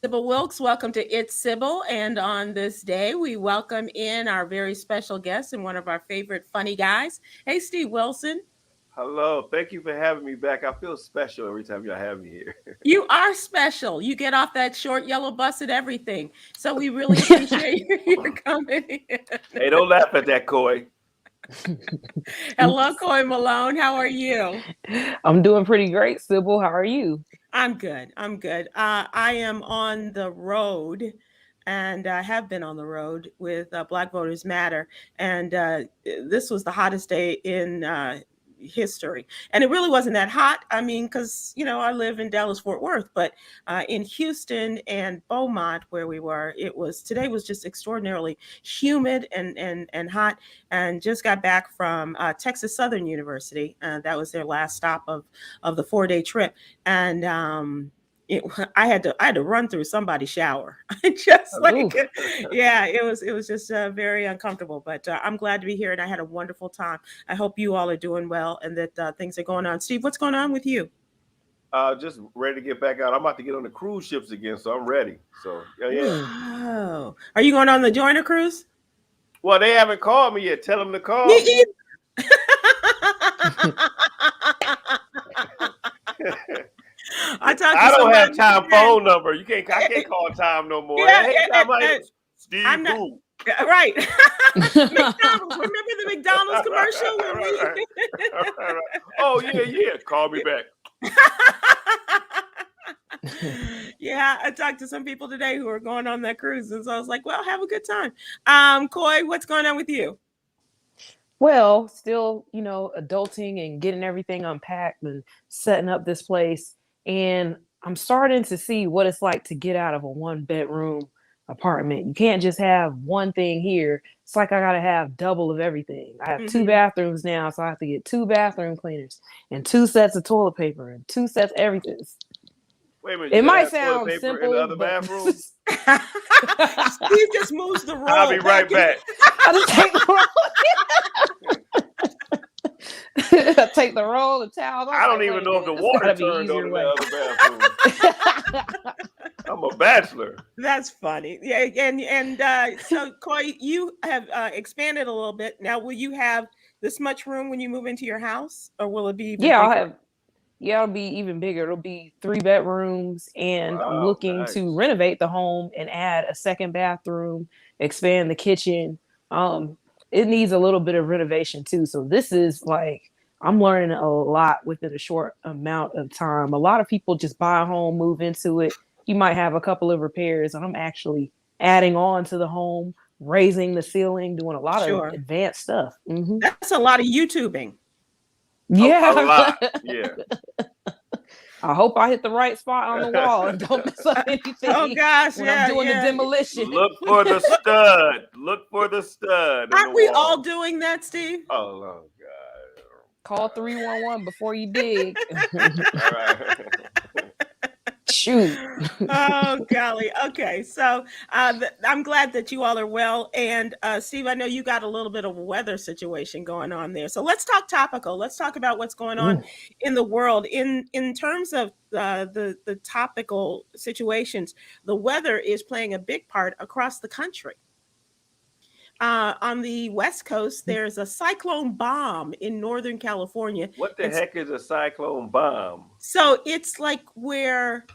Sybil Wilkes. Welcome to It's Sybil. And on this day, we welcome in our very special guest and one of our favorite funny guys. Hey, Steve Wilson. Hello, thank you for having me back. I feel special every time y'all have me here. You are special. You get off that short yellow bus and everything. So we really appreciate you coming in. Hey, don't laugh at that, Coy. Hello, Coy Malone. How are you? I'm doing pretty great, Sybil. How are you? I'm good. I'm good. I am on the road and I have been on the road with Black Voters Matter. And this was the hottest day in history. And it really wasn't that hot. I mean, because, I live in Dallas, Fort Worth, but in Houston and Beaumont, where we were, today was just extraordinarily humid and hot. And just got back from Texas Southern University. That was their last stop of the 4-day trip. And I had to run through somebody's shower. Just like, yeah, it was just very uncomfortable. But I'm glad to be here, and I had a wonderful time. I hope you all are doing well, and that things are going on. Steve, what's going on with you? Just ready to get back out. I'm about to get on the cruise ships again, so I'm ready. So yeah. Oh, are you going on the Joiner cruise? Well, they haven't called me yet. Tell them to call Me me. I don't have Time phone number. I can't call Time no more. Yeah, hey, Steve I'm not, who? Right. McDonald's. Remember the McDonald's commercial? Right. Oh yeah. Call me back. Yeah, I talked to some people today who are going on that cruise, and so I was like, "Well, have a good time." Coy, what's going on with you? Well, still, adulting and getting everything unpacked and setting up this place. And I'm starting to see what it's like to get out of a 1-bedroom apartment. You can't just have one thing here. It's like I got to have double of everything. I have 2 bathrooms now, so I have to get 2 bathroom cleaners and 2 sets of toilet paper and 2 sets of everything. Wait a minute. It might sound simple in the other bathroom. Steve just moves the roll. I'll be right back. I just take the roll. I take the roll, the towels. I don't even know if the water turned on in the other bathroom. I'm a bachelor. That's funny. Yeah, and so Coy, you have expanded a little bit. Now, will you have this much room when you move into your house, or will it be even bigger? It'll be even bigger. It'll be 3 bedrooms, and I'm looking to renovate the home and add a 2nd bathroom, expand the kitchen. It needs a little bit of renovation too. So this is like, I'm learning a lot within a short amount of time. A lot of people just buy a home, move into it. You might have a couple of repairs, and I'm actually adding on to the home, raising the ceiling, doing a lot of advanced stuff. Mm-hmm. That's a lot of YouTubing. Yeah. A lot. Yeah. I hope I hit the right spot on the wall and don't mess up anything. Oh gosh, when I'm doing the demolition. Look for the stud. Look for the stud. Aren't we all doing that, Steve? Oh God. Call 311 before you dig. All right. Shoot. Oh golly. Okay, so I'm glad that you all are well. And Steve, I know you got a little bit of a weather situation going on there. So let's talk topical. Let's talk about what's going on in the world in terms of the topical situations. The weather is playing a big part across the country. On the West Coast, there's a cyclone bomb in Northern California. What the heck is a cyclone bomb? So it's like where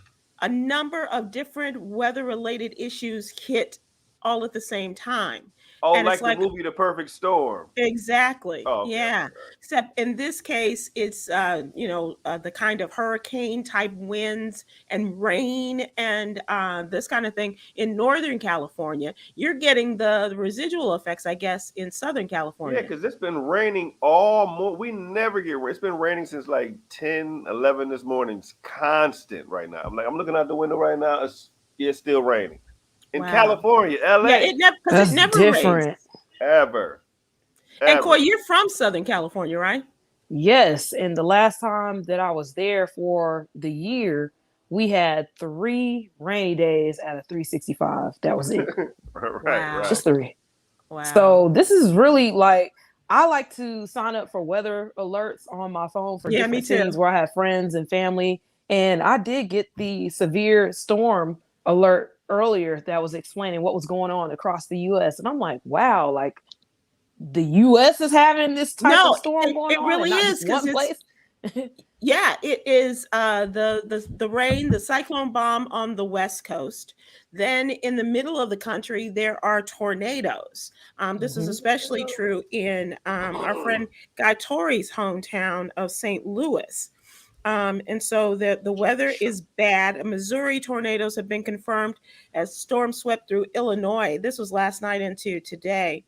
a number of different weather-related issues hit all at the same time. Oh, and like the movie The Perfect Storm. Exactly. Oh, okay. Yeah. Except in this case, it's the kind of hurricane type winds and rain and this kind of thing in Northern California. You're getting the residual effects, I guess, in Southern California. Yeah, because it's been raining we never get rain. It's been raining since like 10, 11 this morning. It's constant right now. I'm looking out the window right now. It's still raining. In California, LA. Yeah, it never rains. Ever. And Coy, you're from Southern California, right? Yes. And the last time that I was there for the year, we had 3 rainy days out of 365. That was it. Right. Just 3. Wow. So this is really like, I like to sign up for weather alerts on my phone for different cities where I have friends and family. And I did get the severe storm alert earlier that was explaining what was going on across the U.S. And I'm like, wow, like the U.S. is having this type of storm going it on, really and not is, just one place. Yeah, it is the rain, the cyclone bomb on the West Coast. Then in the middle of the country, there are tornadoes. This is especially true in our friend Guy Torrey's hometown of St. Louis. And so the weather is bad. Missouri tornadoes have been confirmed as storms swept through Illinois. This was last night into today.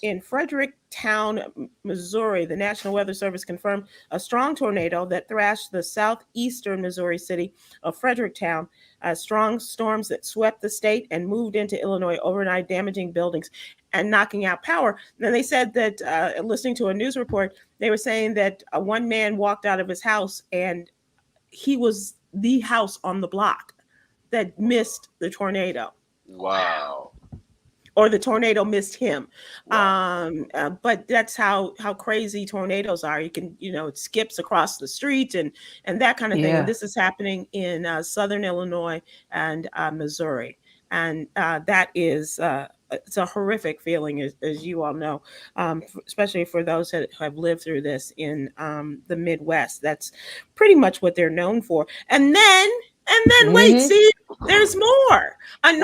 In Fredericktown, Missouri, the National Weather Service confirmed a strong tornado that thrashed the southeastern Missouri city of Fredericktown. Strong storms that swept the state and moved into Illinois overnight, damaging buildings and knocking out power. Then they said that, listening to a news report, they were saying that one man walked out of his house and he was the house on the block that missed the tornado. Wow. Or the tornado missed him. Wow. But that's how crazy tornadoes are. You can, it skips across the street and that kind of thing. And this is happening in southern Illinois and Missouri. And that is it's a horrific feeling, as you all know, especially for those that have lived through this in the Midwest. That's pretty much what they're known for. And then wait, see, there's more. A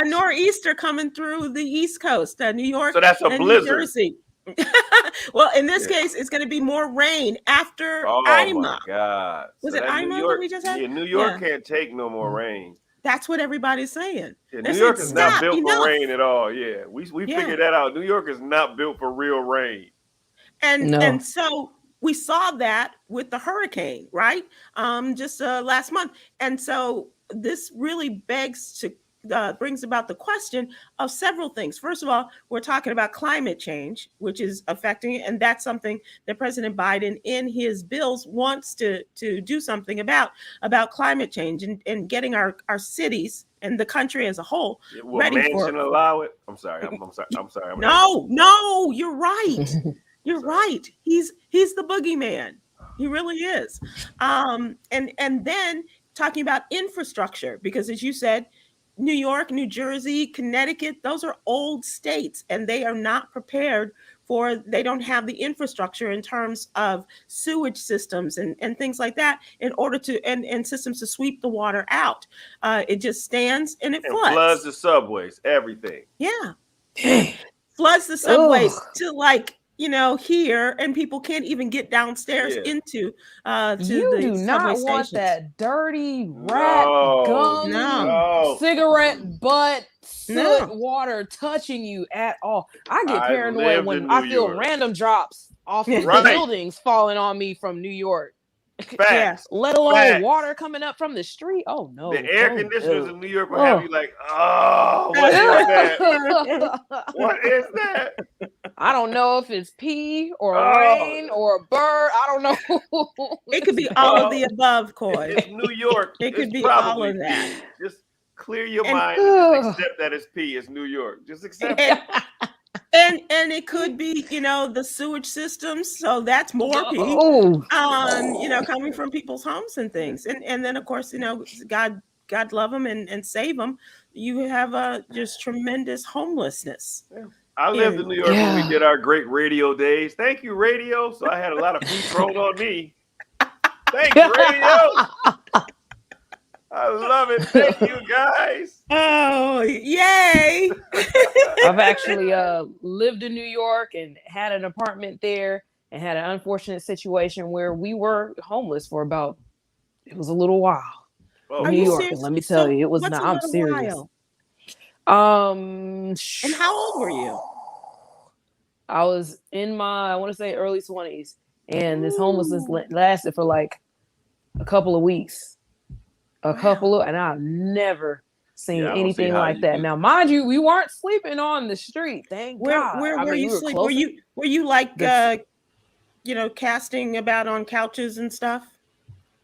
nor'easter coming through the East Coast, New York, so that's a blizzard. New Jersey. Well, in this case, it's going to be more rain after Irma. Oh my God! Was it Irma that we just had? Yeah, New York can't take no more rain. That's what everybody's saying. Yeah, New York is not built for rain at all. Yeah, we figured that out. New York is not built for real rain. And so we saw that with the hurricane, right? Just last month. And so this really brings about the question of several things. First of all, we're talking about climate change, which is affecting it. And that's something that President Biden in his bills wants to do something about climate change and getting our cities and the country as a whole ready for it. Allow it. I'm sorry. No, you're right. You're right. He's the boogeyman. He really is. And then talking about infrastructure, because as you said, New York, New Jersey, Connecticut, those are old states and they are not prepared they don't have the infrastructure in terms of sewage systems and things like that in order to, and systems to sweep the water out. It just stands and it floods. Floods the subways, everything. Yeah. Floods the subways to here, and people can't even get downstairs into you do not want that dirty rat gum cigarette butt soot water touching you at all. I get paranoid when I feel random drops off of buildings falling on me from New York. Facts. Let alone water coming up from the street. Oh no. The air conditioners in New York will have you like, what is that? What is that? I don't know if it's pee or rain or a bird. I don't know. It could be all of the above, Coy. It's New York. It could be all of that. Just clear your mind and just accept that it's pee. It's New York. Just accept it. And it could be, the sewage systems. So that's more pee. Coming from people's homes and things. And then of course, God love them and save them. You have just tremendous homelessness. Yeah. I lived in New York when we did our great radio days. Thank you, radio. So I had a lot of pee thrown on me. Thank you, radio. I love it. Thank you, guys. Oh, yay. I've actually lived in New York and had an apartment there and had an unfortunate situation where we were homeless for it was a little while. Oh, New York, and let me tell you, it was not. I'm serious. And how old were you? I was in my, I want to say early 20s, and this homelessness lasted for like a couple of weeks. And I've never seen anything like that. Now, mind you, we weren't sleeping on the street. Thank God. Where were you sleeping? Were you like, casting about on couches and stuff?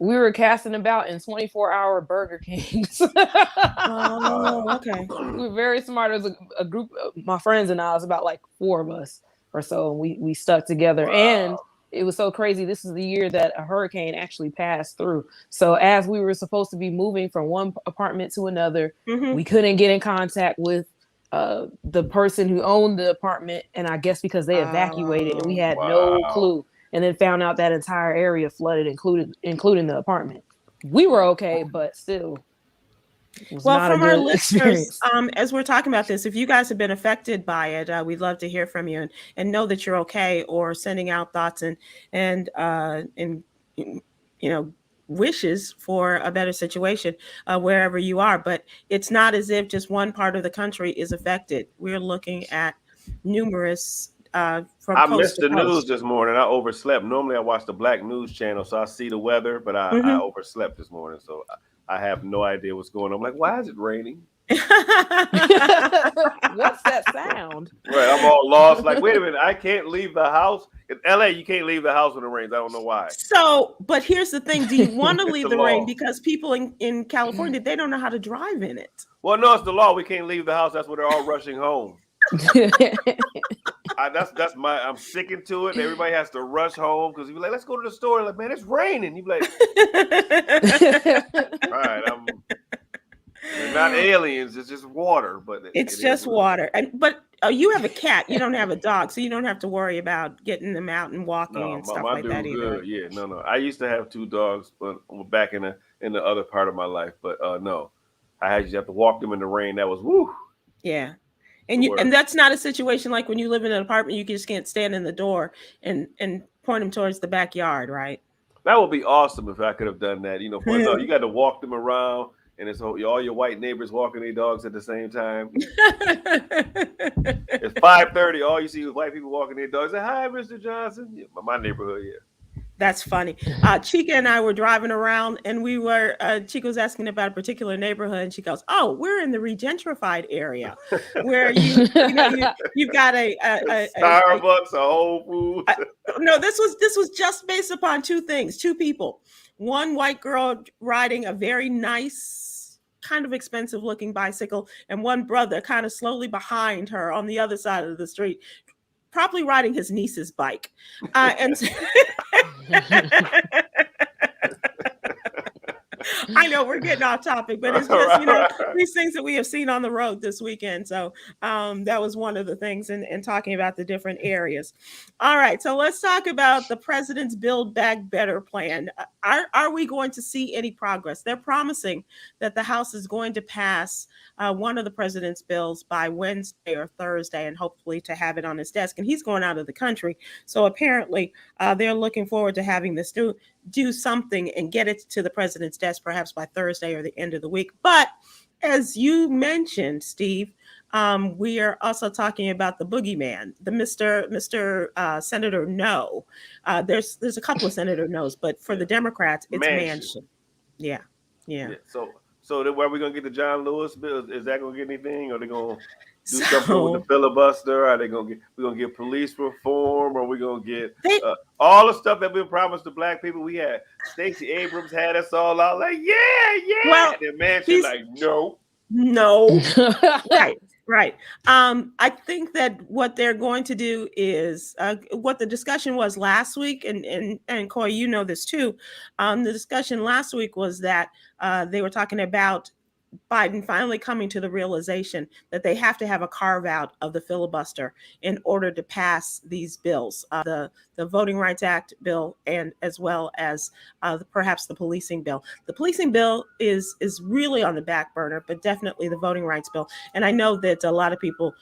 We were casting about in 24-hour Burger Kings. Oh, okay. We were very smart. It was a group of my friends and I. It was about like 4 of us or so. And we stuck together. Wow. And it was so crazy. This is the year that a hurricane actually passed through. So as we were supposed to be moving from one apartment to another, we couldn't get in contact with the person who owned the apartment. And I guess because they evacuated and we had no clue, and then found out that entire area flooded, including the apartment. We were okay, but still. Well, from our listeners, as we're talking about this, if you guys have been affected by it, we'd love to hear from you and know that you're okay, or sending out thoughts and wishes for a better situation wherever you are. But it's not as if just one part of the country is affected. We're looking at numerous. I missed the news this morning. I overslept. Normally, I watch the Black News channel, so I see the weather, but I overslept this morning, so I have no idea what's going on. I'm like, why is it raining? What's that sound? Right, I'm all lost. Like, wait a minute, I can't leave the house. In LA, you can't leave the house when it rains. I don't know why. So, but here's the thing. Do you want to leave the rain? Because people in California, they don't know how to drive in it. Well, no, it's the law. We can't leave the house. That's where they're all rushing home. I'm sticking to it. Everybody has to rush home because you be like, let's go to the store. Like, man, it's raining. You be like, all right, they're not aliens. It's just water, but it's just water. But you have a cat. You don't have a dog, so you don't have to worry about getting them out and walking and stuff like that either. Good. Yeah, no. I used to have 2 dogs, but back in the other part of my life. But no, I used to have to walk them in the rain. That was woo. Yeah. And that's not a situation like when you live in an apartment, you just can't stand in the door and point them towards the backyard, right? That would be awesome if I could have done that. No, you got to walk them around, and it's all your white neighbors walking their dogs at the same time. It's 5:30. All you see is white people walking their dogs. Say, hi, Mr. Johnson. Yeah, my neighborhood, yeah. That's funny. Chica and I were driving around, and Chica was asking about a particular neighborhood, and she goes, "Oh, we're in the regentrified area, where you've got a Starbucks, a Whole Foods." No, this was just based upon 2 things, 2 people. One white girl riding a very nice, kind of expensive looking bicycle, and one brother kind of slowly behind her on the other side of the street, probably riding his niece's bike. And I know we're getting off topic, but it's just, these things that we have seen on the road this weekend. So that was one of the things in talking about the different areas. All right. So let's talk about the president's Build Back Better plan. Are we going to see any progress? They're promising that the House is going to pass one of the president's bills by Wednesday or Thursday, and hopefully to have it on his desk. And he's going out of the country. So apparently they're looking forward to having this do something and get it to the president's desk perhaps by Thursday or the end of the week. But as you mentioned, Steve, we are also talking about the boogeyman, the Mr. Senator No. There's a couple of Senator No's, but for the Democrats, it's Manchin. Yeah. So where are we gonna get the John Lewis bill? Is that gonna get anything? Or are they gonna do something with the filibuster? Are they we're gonna get police reform? Or we gonna get all the stuff that been promised to black people? We had Stacey Abrams had us all out like, yeah. Well, and Manchin like, no. Right. I think that what they're going to do is what the discussion was last week, and Coy, you know this too. The discussion last week was that they were talking about Biden finally coming to the realization that they have to have a carve out of the filibuster in order to pass these bills, the Voting Rights Act bill, and as well as perhaps the policing bill. The policing bill is really on the back burner, but definitely the voting rights bill. And I know that a lot of people,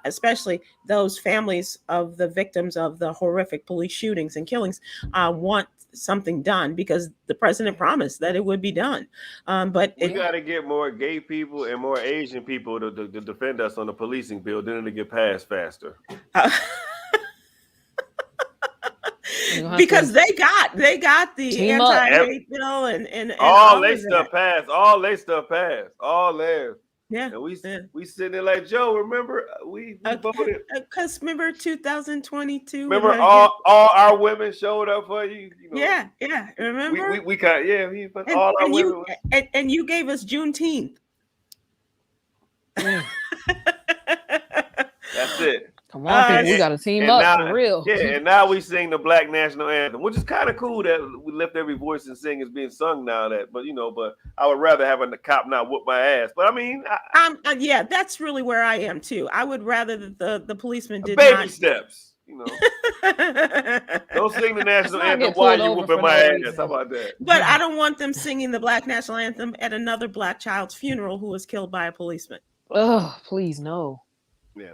especially those families of the victims of the horrific police shootings and killings, want something done because the president promised that it would be done. But we got to get more gay people and more Asian people to defend us on the policing bill, then it'll get passed faster. Because they got the anti-hate bill and all they stuff passed. All theirs. Yeah, and we sitting there like, Joe, remember we voted because remember 2022. Remember all our women showed up for you. Yeah. Remember we got all our women. And you gave us Juneteenth. That's it. Come on, people, we got to team up now, for real. Yeah, and now we sing the Black National Anthem, which is kind of cool that we lift every voice and sing is being sung now. But I would rather have a cop not whoop my ass. But I mean, yeah, that's really where I am too. I would rather that the policeman did baby not. steps. Don't sing the national anthem get while pulled you over whooping for my no ass. reason. How about that? But I don't want them singing the Black National Anthem at another Black child's funeral who was killed by a policeman. Oh, please no. Yeah.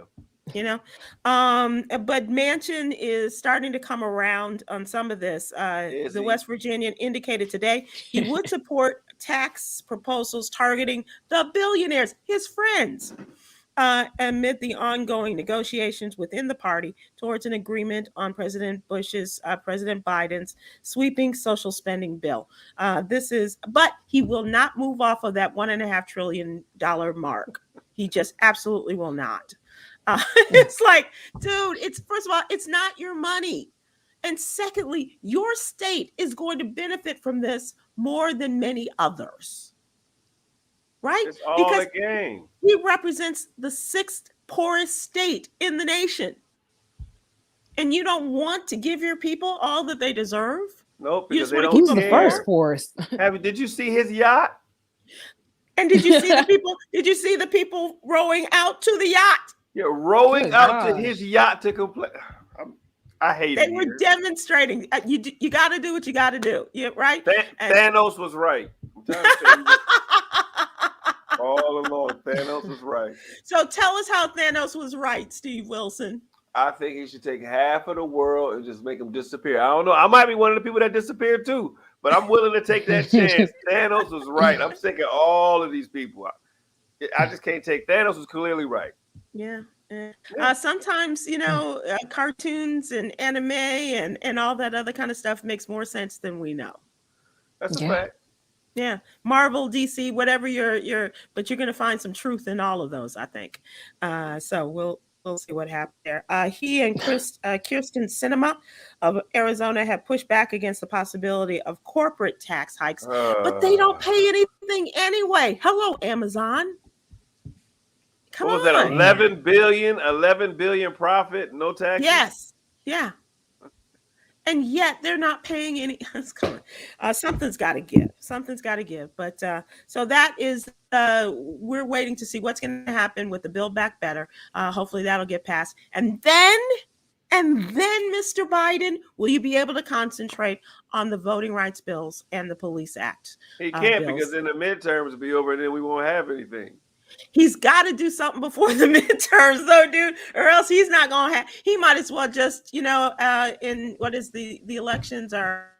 But Manchin is starting to come around on some of this. The West Virginian indicated today he would support tax proposals targeting the billionaires, his friends, amid the ongoing negotiations within the party towards an agreement on President Biden's sweeping social spending bill. But he will not move off of that $1.5 trillion mark. He just absolutely will not. It's like, dude, first of all, it's not your money. And secondly, your state is going to benefit from this more than many others. Right? It's all a game. He represents the 6th poorest state in the nation. And you don't want to give your people all that they deserve? Nope, because they don't Who's the first poorest? Did you see his yacht? And did you see the people? Did you see the people rowing out to the yacht? Yeah, rowing out to his yacht to complain. I hate it. They were demonstrating. You got to do what you got to do. Yeah, right. Thanos was right. I'm trying to tell you. All along, Thanos was right. So tell us how Thanos was right, Steve Wilson. I think he should take half of the world and just make them disappear. I don't know. I might be one of the people that disappeared too, but I'm willing to take that chance. Thanos was right. I'm sick of all of these people. I just can't take. Thanos was clearly right. Yeah. Sometimes, cartoons and anime and all that other kind of stuff makes more sense than we know. That's a fact. Yeah, Marvel, DC, whatever but you're going to find some truth in all of those, I think. So we'll see what happens there. He and Kyrsten Sinema of Arizona have pushed back against the possibility of corporate tax hikes, but they don't pay anything anyway. Hello, Amazon. Come on. What was that? 11 billion profit, no taxes? Yes. Yeah. And yet they're not paying any. Something's got to give. Something's got to give. But so that is, we're waiting to see what's going to happen with the Build Back Better. Hopefully that'll get passed. And then, Mr. Biden, will you be able to concentrate on the voting rights bills and the Police Act? He can't because then the midterms will be over and then we won't have anything. He's got to do something before the midterms, though, dude, or else he's not going to have. He might as well just, in what is the elections are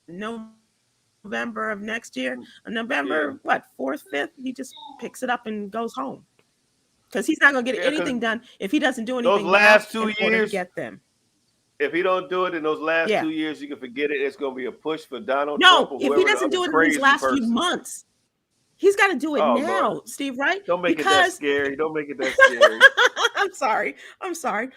November of next year, November, 4th, 5th. He just picks it up and goes home because he's not going to get anything done if he doesn't do anything. Those last 2 years, to get them. If he don't do it in those last 2 years, you can forget it. It's going to be a push for Donald Trump. No, if he doesn't do it in these last few months. He's got to do it now, Lord. Steve, right? Don't make it that scary. Don't make it that scary. I'm sorry.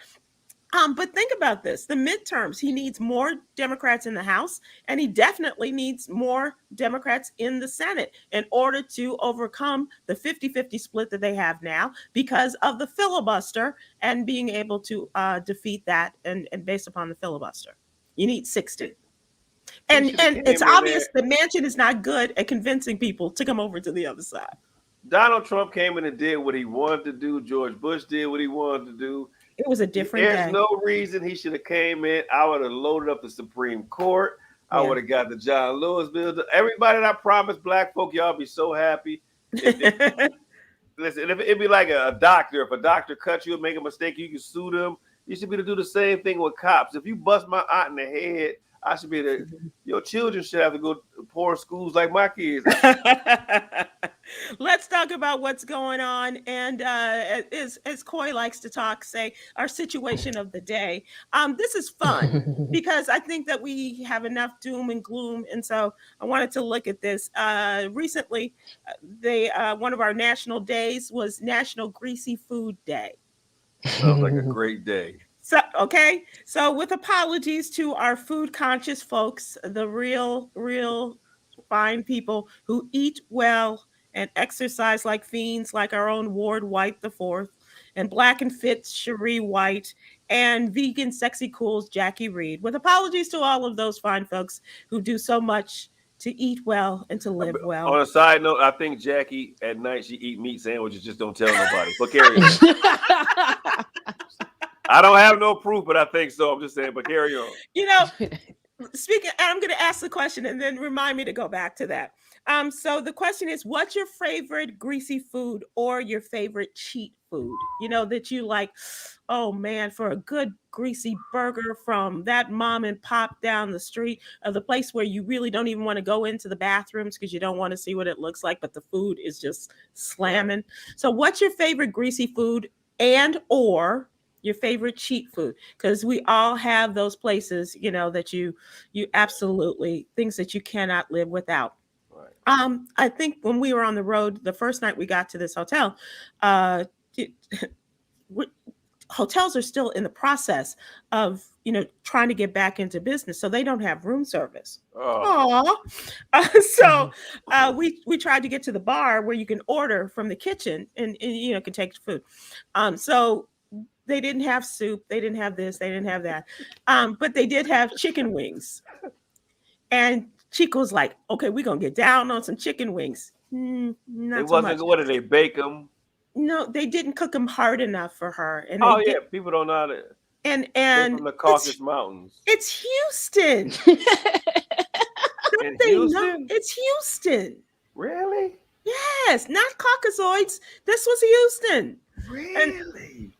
But think about this. The midterms, he needs more Democrats in the House, and he definitely needs more Democrats in the Senate in order to overcome the 50-50 split that they have now because of the filibuster and being able to defeat that and based upon the filibuster. You need 60. And it's obvious that Manchin is not good at convincing people to come over to the other side. Donald Trump came in and did what he wanted to do. George Bush did what he wanted to do. It was a different day. There's no reason he should have came in. I would have loaded up the Supreme Court. I would have got the John Lewis bill. Everybody that I promised black folk, y'all be so happy. Listen, if it'd be like a doctor. If a doctor cuts you and make a mistake, you can sue them. You should be able to do the same thing with cops. If you bust my aunt in the head, I should be able to, your children should have to go to poor schools like my kids. Let's talk about what's going on. And as Coy likes to say, our situation of the day. This is fun because I think that we have enough doom and gloom. And so I wanted to look at this. Recently, one of our national days was National Greasy Food Day. Sounds like a great day. So with apologies to our food conscious folks, the real fine people who eat well and exercise like fiends, like our own Ward White IV, and Black and Fit's Cherie White, and Vegan Sexy Cool's Jackie Reed. With apologies to all of those fine folks who do so much to eat well and to live well. On a side note, I think Jackie at night she eat meat sandwiches, just don't tell nobody. But carry on. I don't have no proof, but I think so. I'm just saying, but carry on. You know, speaking, I'm going to ask the question and then remind me to go back to that. So the question is, what's your favorite greasy food or your favorite cheat food? You know, that you like, oh man, for a good greasy burger from that mom and pop down the street, or the place where you really don't even want to go into the bathrooms because you don't want to see what it looks like, but the food is just slamming. So what's your favorite greasy food and or your favorite cheat food? Because we all have those places, you know, that you absolutely, things that you cannot live without. I think when we were on the road, the first night we got to this hotel, hotels are still in the process of, you know, trying to get back into business, so they don't have room service. So we tried to get to the bar where you can order from the kitchen and you know, can take the food. So they didn't have soup, they didn't have this, they didn't have that, but they did have chicken wings. And Chico's like, okay, we're gonna get down on some chicken wings. Not it so wasn't. much. What did they bake them? No, they didn't cook them hard enough for her. And people don't know how to. And from the Caucasus Mountains. It's Houston. In Houston? It's Houston. Really? Yes, not Caucasoids. This was Houston. Really?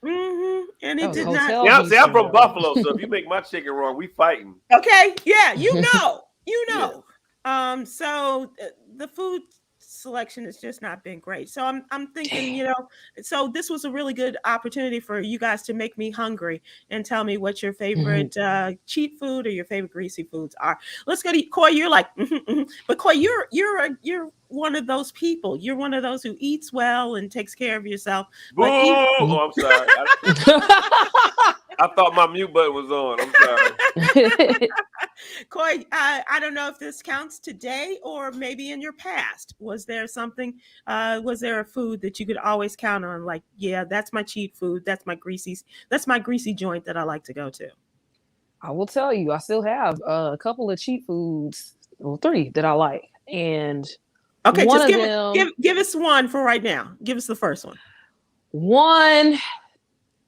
And it did not. Yeah, I'm from Buffalo, so if you make my chicken wrong, we fighting. Okay, yeah, you know. Yeah. So the food selection has just not been great. So I'm thinking, you know, so this was a really good opportunity for you guys to make me hungry and tell me what your favorite cheat food or your favorite greasy foods are. Let's go to Coy. You're like, but Coy, you're one of those people. You're one of those who eats well and takes care of yourself. I'm sorry. I thought my mute button was on. I'm sorry. Coy, I don't know if this counts today or maybe in your past. Was there something, was there a food that you could always count on? Like, yeah, that's my cheat food. That's my greasy joint that I like to go to. I will tell you, I still have a couple of cheat foods, well, 3 that I like. And okay, just give us one for right now. Give us the first one. One,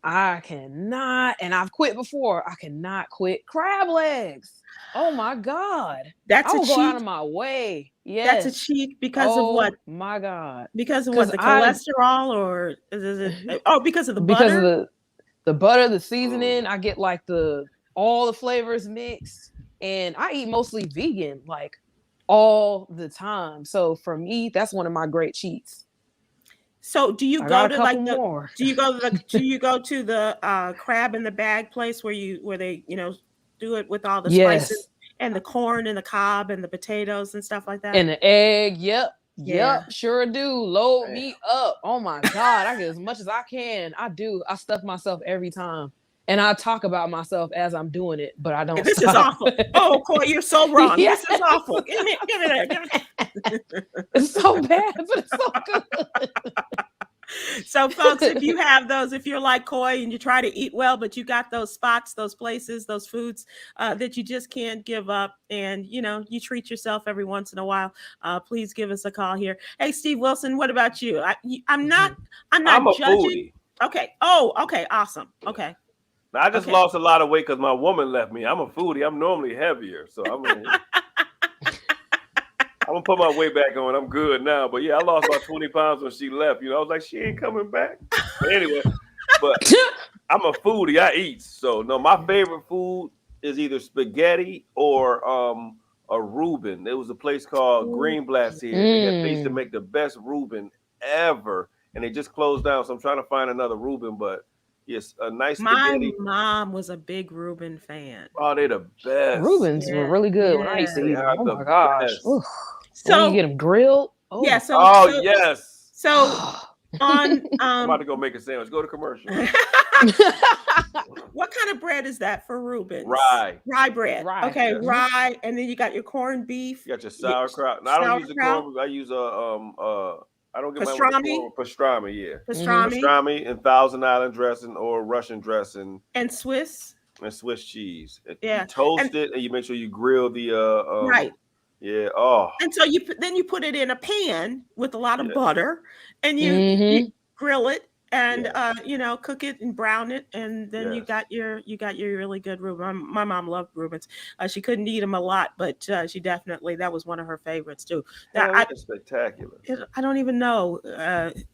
I cannot, and I've quit before. I cannot quit crab legs. Oh my God. That's I will a cheat. go out of my way. Yes. That's a cheat because of what? My God. Because of what? The cholesterol or is it? Oh, because of the butter? Because of the butter, the seasoning. I get like all the flavors mixed. And I eat mostly vegan, like all the time. So for me, that's one of my great cheats. So do you go to like do you go to the crab in the bag place where they, you know, do it with all the spices and the corn and the cob and the potatoes and stuff like that? And the egg, yep, sure do. Load me up. Oh my God, I get as much as I can. I do. I stuff myself every time. And I talk about myself as I'm doing it, but I don't. This is awful. Oh, Coy, you're so wrong. Yeah. This is awful. Give me that. It's so bad, but it's so good. So, folks, if you have those, if you're like Coy and you try to eat well, but you got those spots, those places, those foods that you just can't give up, and you know you treat yourself every once in a while, please give us a call here. Hey, Steve Wilson, what about you? I'm not a judging. Foodie. Okay. Oh, okay. Awesome. Okay. Now, I just lost a lot of weight because my woman left me. I'm a foodie. I'm normally heavier, so I'm gonna put my weight back on. I'm good now, but yeah, I lost about 20 pounds when she left. You know, I was like, she ain't coming back. But anyway, but I'm a foodie. I eat. So no, my favorite food is either spaghetti or a Reuben. There was a place called Greenblatt's here. They used to make the best Reuben ever, and they just closed down. So I'm trying to find another Reuben, but yes, a nice spaghetti. My mom was a big Reuben fan. Oh, they're the best. Reubens were really good when I used to eat them. Oh my gosh. So when you get them grilled. Oh. Yeah. Yes. So on I'm about to go make a sandwich. Go to commercial. What kind of bread is that for Reubens? Rye bread. Rye. Okay, rye, and then you got your corned beef. You got your sauerkraut. I don't use the corned beef. I use I don't get mine with the Pastrami. corn. Pastrami, yeah. Pastrami. Pastrami and Thousand Island dressing or Russian dressing. And Swiss. And Swiss cheese. Yeah. You toast it and you make sure you grill the right. Yeah. Oh. And so you put it in a pan with a lot of butter, and you grill it and cook it and brown it, and then you got your really good Reuben. My mom loved Reubens. She couldn't eat them a lot, but she definitely, that was one of her favorites too. That's spectacular. I don't even know.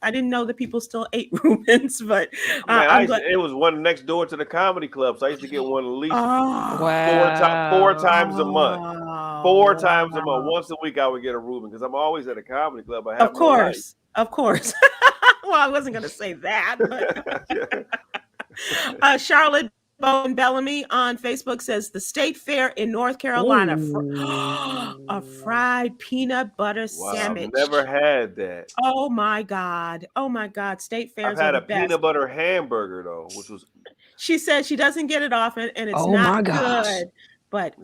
I didn't know that people still ate Reubens, but it was one next door to the comedy club, so I used to get one at least 4 times a month. 4 times a month, once a week I would get a Reuben because I'm always at a comedy club. Of course. Well, I wasn't going to say that, but Charlotte Bowen Bellamy on Facebook says the State Fair in North Carolina, a fried peanut butter sandwich. I've never had that. Oh my God! State Fairs. I've had a peanut butter hamburger though, which was. She said she doesn't get it often, and it's not good. But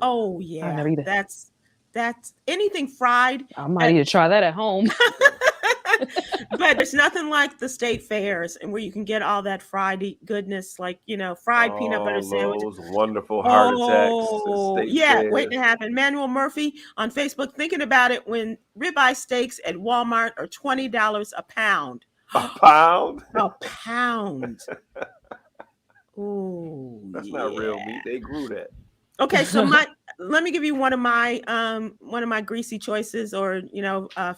that's anything fried. I might need to try that at home. But there's nothing like the state fairs and where you can get all that fried goodness, like fried peanut butter sandwiches. Those wonderful heart attacks. Waiting to happen. Manuel Murphy on Facebook thinking about it when ribeye steaks at Walmart are $20 a pound. A pound? A pound. Oh, that's not real meat. They grew that. Okay, so let me give you one of my greasy choices or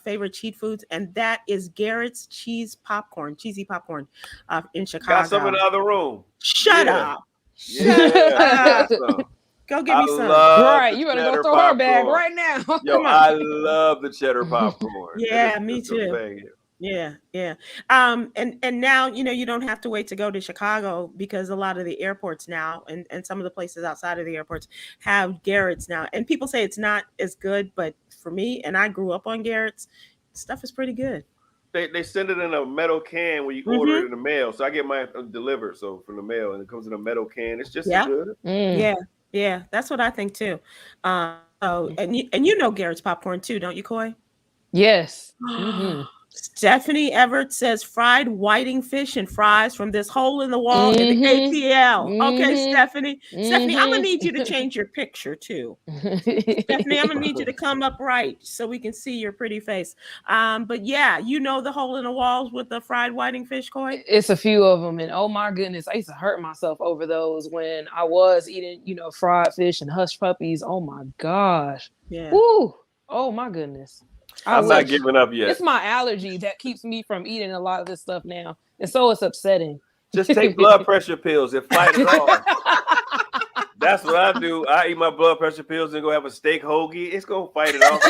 favorite cheat foods, and that is Garrett's cheesy popcorn in Chicago. Got some in the other room. Shut up. Go get me some. Right, you better go throw her bag right now. Yo, I love the cheddar popcorn. Yeah, me too. Yeah. And now, you don't have to wait to go to Chicago because a lot of the airports now and some of the places outside of the airports have Garrett's now. And people say it's not as good, but for me, and I grew up on Garrett's, stuff is pretty good. They send it in a metal can when you order it in the mail. So I get mine delivered from the mail, and it comes in a metal can. It's just as good. Yeah, that's what I think too. And Garrett's popcorn too, don't you, Coy? Yes. Stephanie Everett says fried whiting fish and fries from this hole in the wall in the ATL. Okay, Stephanie, I'm gonna need you to change your picture too. Stephanie, I'm gonna need you to come up right so we can see your pretty face. But yeah, the hole in the walls with the fried whiting fish, Coy? It's a few of them, and oh my goodness, I used to hurt myself over those when I was eating, fried fish and hush puppies. Oh my gosh. Yeah. Woo. Oh my goodness. I'm not giving up yet. It's my allergy that keeps me from eating a lot of this stuff now. And so it's upsetting. Just take blood pressure pills and fight it off. That's what I do. I eat my blood pressure pills and go have a steak hoagie. It's going to fight it off.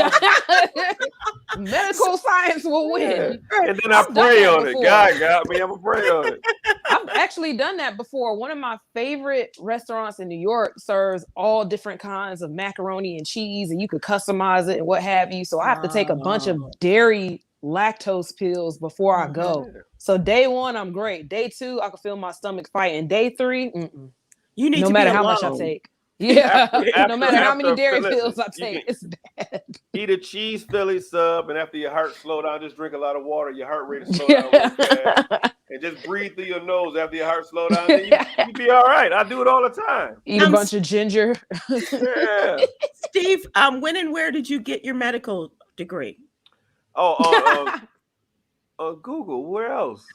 Medical science will win. Yeah. And then I pray on it. God got me. I'm going to pray on it. I've actually done that before. One of my favorite restaurants in New York serves all different kinds of macaroni and cheese, and you could customize it and what have you. So I have to take a bunch of dairy lactose pills before I go. So day 1, I'm great. Day 2, I can feel my stomach fighting. Day 3, you need no to matter be how alone. much I take. Yeah, no matter how many dairy pills I take, it's bad. Eat a cheese Philly sub, and after your heart slow down, just drink a lot of water. Your heart rate is slow down real fast. And just breathe through your nose after your heart slow down. Then you be all right. I do it all the time. Eat a bunch of ginger. Yeah. Steve, when and where did you get your medical degree? Google. Where else?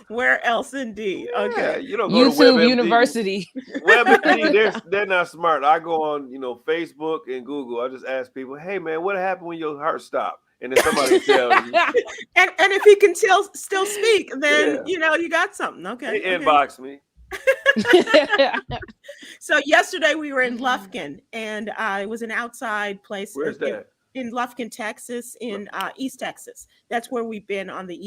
Where else, indeed? Yeah, okay, you don't go YouTube to WebMD. University. WebMD, they're not smart. I go on, Facebook and Google. I just ask people, "Hey, man, what happened when your heart stopped?" And then somebody tells you. And if he can still speak, then you got something. Okay, they inbox me. So yesterday we were in Lufkin, and it was an outside place. Where's that? In Lufkin, Texas, in East Texas. That's where we've been on the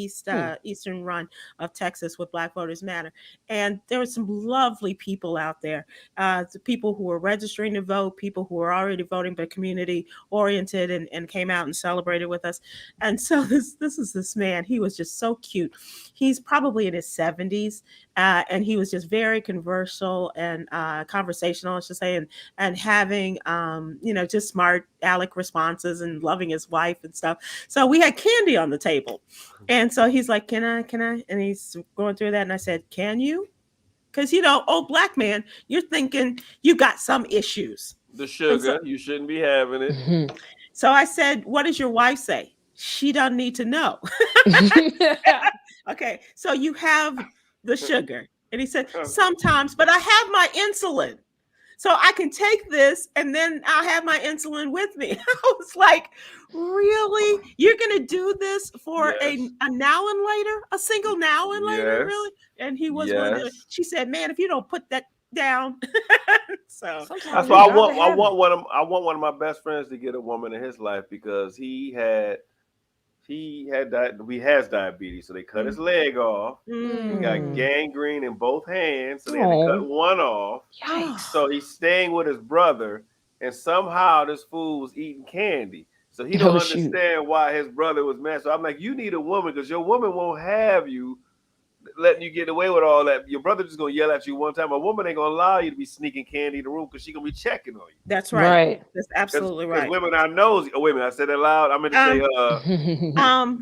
eastern run of Texas with Black Voters Matter. And there were some lovely people out there. The people who were registering to vote, people who were already voting, but community oriented and came out and celebrated with us. And so this is this man. He was just so cute. He's probably in his 70s. And he was just very conversial and conversational, I should say, and having, just smart aleck responses is and loving his wife and stuff. So we had candy on the table. And so he's like, can I? And he's going through that. And I said, can you? Because, old black man, you're thinking you got some issues. The sugar, you shouldn't be having it. So I said, what does your wife say? She doesn't need to know. Okay, so you have the sugar. And he said, sometimes, but I have my insulin. So I can take this and then I'll have my insulin with me. I was like, really? You're going to do this for a now and later? A single now and later? Really? And he was one of those. She said, man, if you don't put that down. So that's why I want one of my best friends to get a woman in his life, because he has diabetes, so they cut his leg off. He got gangrene in both hands, so they had to cut one off. Yikes. So he's staying with his brother, and somehow this fool was eating candy. So he don't understand why his brother was mad. So I'm like, you need a woman, because your woman won't have you letting you get away with all that. Your brother just gonna yell at you one time. A woman ain't gonna allow you to be sneaking candy in the room, because she gonna be checking on you. That's right. That's absolutely right. Because women are nosy. Oh, wait a minute, I said that loud. I meant to say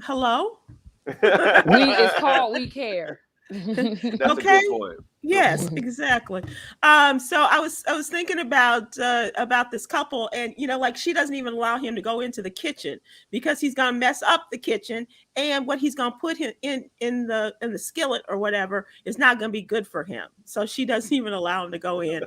hello. It's called We Care. That's a good point. Yes, exactly. So I was thinking about this couple, and like, she doesn't even allow him to go into the kitchen because he's gonna mess up the kitchen, and what he's gonna put him in the skillet or whatever is not gonna be good for him. So she doesn't even allow him to go in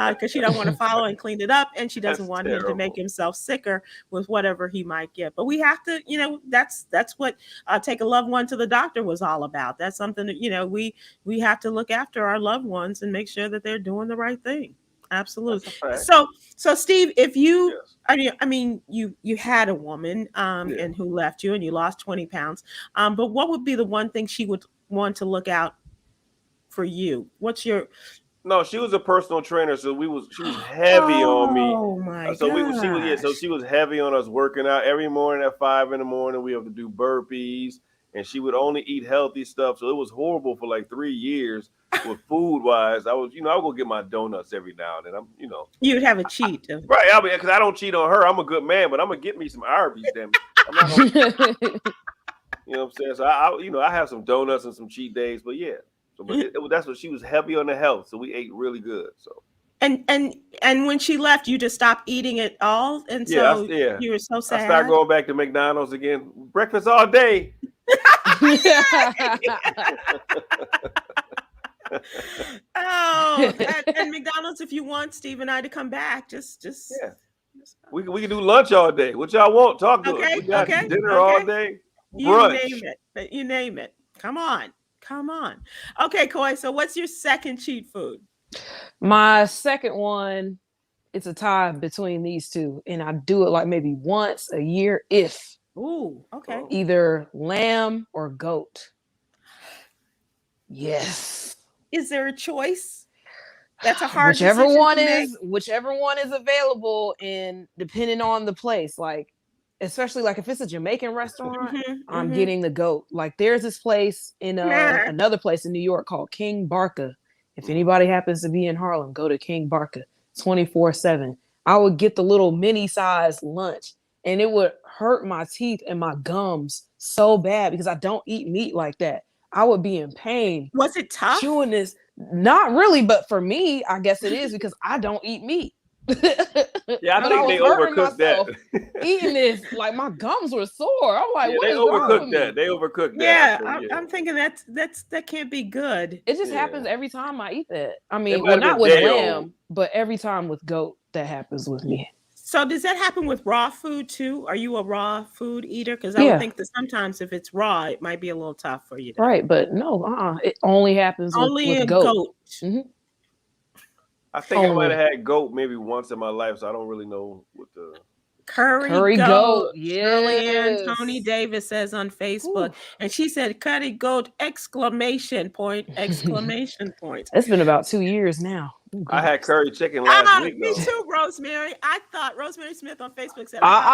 because she don't want to follow and clean it up, and she doesn't want him to make himself sicker with whatever he might get. But we have to, that's what Take a Loved One to the Doctor was all about. That's something that we have to look after our loved ones and make sure that they're doing the right thing. Absolutely. So Steve, if you, I mean, you had a woman and who left you, and you lost 20 pounds. But what would be the one thing she would want to look out for you? What's your? No, she was a personal trainer, so she was heavy on me. Oh my so she was heavy on us, working out every morning at 5 a.m. We have to do burpees, and she would only eat healthy stuff. So it was horrible for like 3 years. With food wise, I would go get my donuts every now and then. You'd have a cheat, right? Because I don't cheat on her. I'm a good man, but I'm gonna get me some Arby's. Damn it. I'm not gonna, you know what I'm saying? So I have some donuts and some cheat days, but yeah. So that's what she was heavy on the health. So we ate really good. So and when she left, you just stopped eating it all, and so you were so sad. I started going back to McDonald's again. Breakfast all day. And McDonald's, if you want Steve and I to come back, just we can do lunch all day. What y'all want? Talk to us. We got dinner all day. Brunch. You name it. Come on. Okay, Coy, so what's your second cheat food? My second one, it's a tie between these two, and I do it like maybe once a year if. Ooh, okay. Either lamb or goat. Yes. Is there a choice? That's a hard whichever one is available, and depending on the place, like especially like if it's a Jamaican restaurant, I'm getting the goat. Like there's this place in another place in New York called King Barca. If anybody happens to be in Harlem, go to King Barca 24/7. I would get the little mini size lunch, and it would hurt my teeth and my gums so bad because I don't eat meat like that. I would be in pain. Was it tough? Chewing this? Not really, but for me, I guess it is because I don't eat meat. Yeah, I think they overcooked that. Eating this, like my gums were sore. I'm like, they overcooked that. They overcooked that. Yeah, I'm thinking that can't be good. It just happens every time I eat that. I mean, well, not with lamb, but every time with goat, that happens with me. So does that happen with raw food too? Are you a raw food eater? Because I would think that sometimes if it's raw, it might be a little tough for you. Right, but no, it only happens with goat. Mm-hmm. I think I might have had goat maybe once in my life, so I don't really know what the curry goat. Yes. Tony Davis says on Facebook, and she said curry goat ! It's been about 2 years now. I had curry chicken last week. Me too, Rosemary. I thought Rosemary Smith on Facebook said, Rosemary.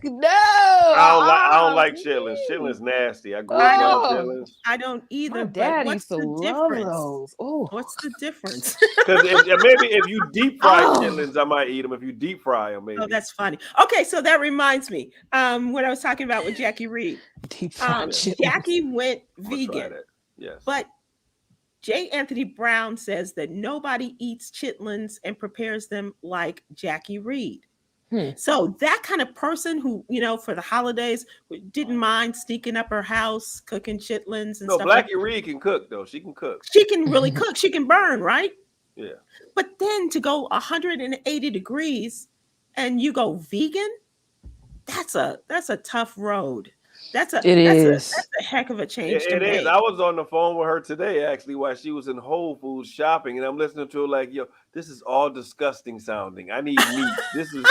No. I don't like chitlins. Chitlins nasty. I grew I up on don't. chitlins. I don't either. My But dad what's used to the love difference? those. Oh, What's the difference? Because maybe if you deep fry Oh. chitlins, I might eat them. If you deep fry them, maybe. Oh, that's funny. Okay, so that reminds me. What I was talking about with Jackie Reed. deep fried chitlins. Jackie went I'm gonna try vegan, that. Yes. but J. Anthony Brown says that nobody eats chitlins and prepares them like Jackie Reed. So that kind of person who, for the holidays didn't mind sneaking up her house, cooking chitlins and No, stuff like Blackie Reed can cook though. She can cook. She can really cook. She can burn, right? Yeah. But then to go 180 degrees and you go vegan, that's a tough road. That's a heck of a change to It make. is. I was on the phone with her today, actually, while she was in Whole Foods shopping, and I'm listening to her like, yo, this is all disgusting sounding. I need meat. This is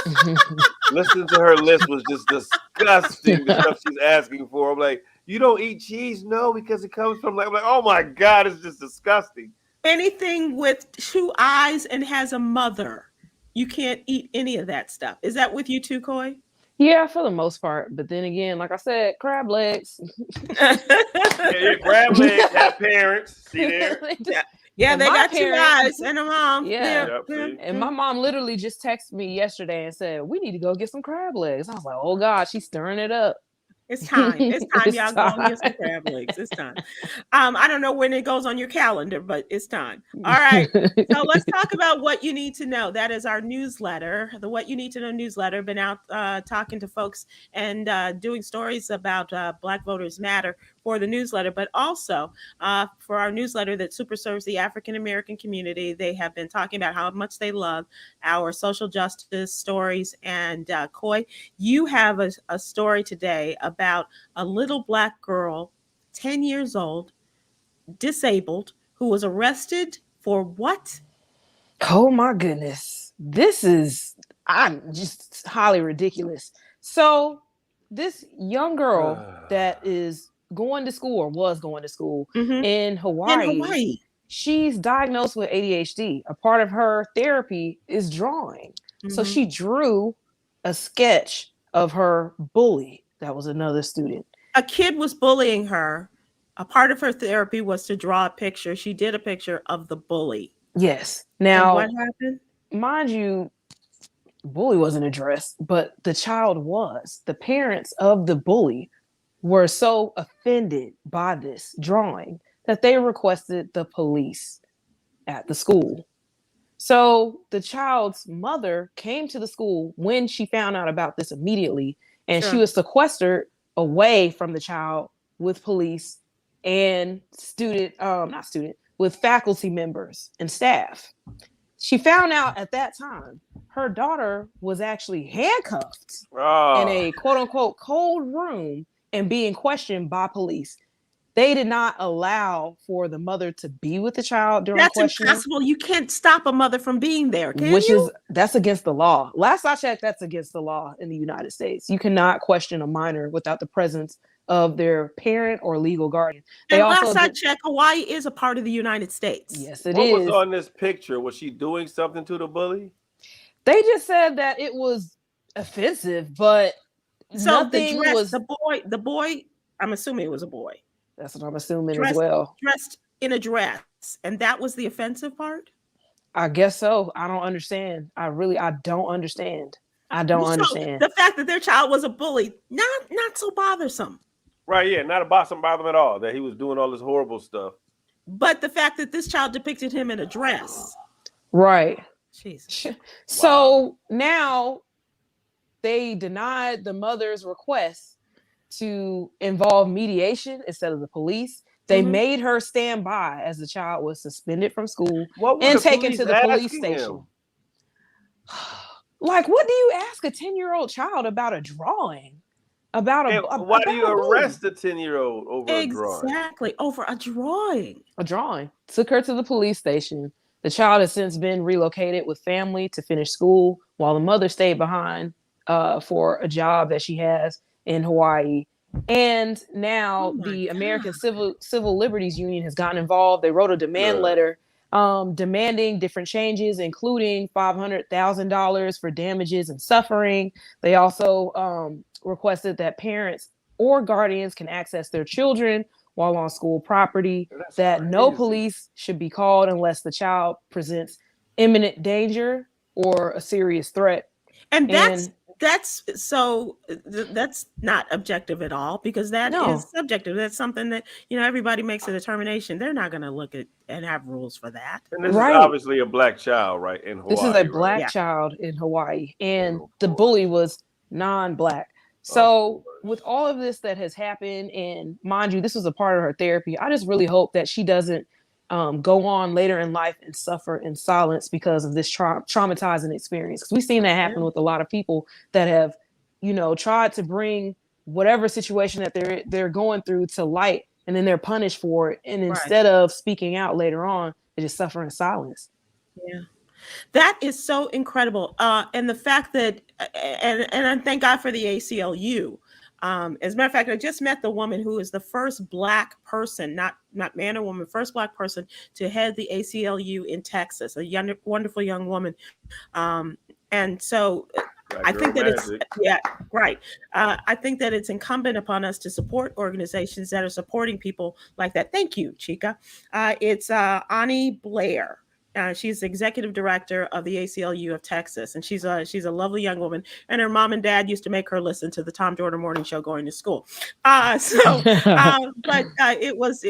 listening to her list was just disgusting, the stuff she's asking for. I'm like, you don't eat cheese? No, because it comes from I'm like, oh my God, it's just disgusting. Anything with two eyes and has a mother, you can't eat any of that stuff. Is that with you too, Coy? Yeah, for the most part. But then again, like I said, crab legs. Yeah, crab legs have parents. See there? Yeah, they got two eyes and a mom. Yeah. Yep, and my mom literally just texted me yesterday and said, we need to go get some crab legs. I was like, oh God, she's stirring it up. It's time. It's time y'all go and get some crab legs. It's time. I don't know when it goes on your calendar, but it's time. All right. So let's talk about what you need to know. That is our newsletter, the What You Need to Know newsletter. Been out talking to folks and doing stories about Black Voters Matter for the newsletter, but also for our newsletter that super serves the African American community. They have been talking about how much they love our social justice stories. And Coy, you have a story today about a little Black girl, 10 years old, disabled, who was arrested for what? Oh my goodness. This is just highly ridiculous. So this young girl that is going to school or was going to school in Hawaii, she's diagnosed with ADHD. A part of her therapy is drawing. So she drew a sketch of her bully. That was another student. A kid was bullying her. A part of her therapy was to draw a picture. She did a picture of the bully. Yes. Now, and what happened? Mind you, bully wasn't addressed, but the child was. The parents of the bully were so offended by this drawing that they requested the police at the school. So the child's mother came to the school when she found out about this immediately, and she was sequestered away from the child with police and with faculty members and staff. She found out at that time her daughter was actually handcuffed in a quote unquote cold room and being questioned by police. They did not allow for the mother to be with the child during questioning. That's impossible. You can't stop a mother from being there, can you? That's against the law. Last I checked, that's against the law in the United States. You cannot question a minor without the presence of their parent or legal guardian. Last I checked, Hawaii is a part of the United States. Yes, it is. What was on this picture? Was she doing something to the bully? They just said that it was offensive, but nothing was. The boy. I'm assuming it was a boy. That's what I'm assuming as well. Dressed in a dress, and that was the offensive part? I guess so. I don't understand. I don't understand. I don't understand. The fact that their child was a bully, not so bothersome. Right, yeah, not about some bother at all, that he was doing all this horrible stuff. But the fact that this child depicted him in a dress. Right. Jesus. So now they denied the mother's request to involve mediation instead of the police. They made her stand by as the child was suspended from school and taken to the police station. Like, what do you ask a 10-year-old child about a drawing? Why do you arrest a 10-year-old over a drawing? Exactly, over a drawing. A drawing. Took her to the police station. The child has since been relocated with family to finish school, while the mother stayed behind for a job that she has in Hawaii. And now the American Civil Liberties Union has gotten involved. They wrote a demand letter demanding different changes, including $500,000 for damages and suffering. They also requested that parents or guardians can access their children while on school property, that crazy. no police should be called unless the child presents imminent danger or a serious threat. And And that's not objective at all, because that is no, subjective. That's something that, everybody makes a determination. They're not going to look at and have rules for that. And this is right. obviously a black child, right, in Hawaii. This is a black Yeah. child in Hawaii, and the bully was non-black. So with all of this that has happened, and mind you, this was a part of her therapy, I just really hope that she doesn't go on later in life and suffer in silence because of this traumatizing experience. Because we've seen that happen with a lot of people that have, tried to bring whatever situation that they're going through to light, and then they're punished for it. And instead of speaking out later on, they just suffer in silence. Yeah. That is so incredible. And the fact that, and thank God for the ACLU. As a matter of fact, I just met the woman who is the first Black person, not man or woman, first Black person to head the ACLU in Texas, a wonderful young woman. And so I think that I think that it's incumbent upon us to support organizations that are supporting people like that. Thank you, Chica. It's Ani Blair. She's the executive director of the ACLU of Texas, and she's a lovely young woman. And her mom and dad used to make her listen to the Tom Jordan Morning Show going to school. But it was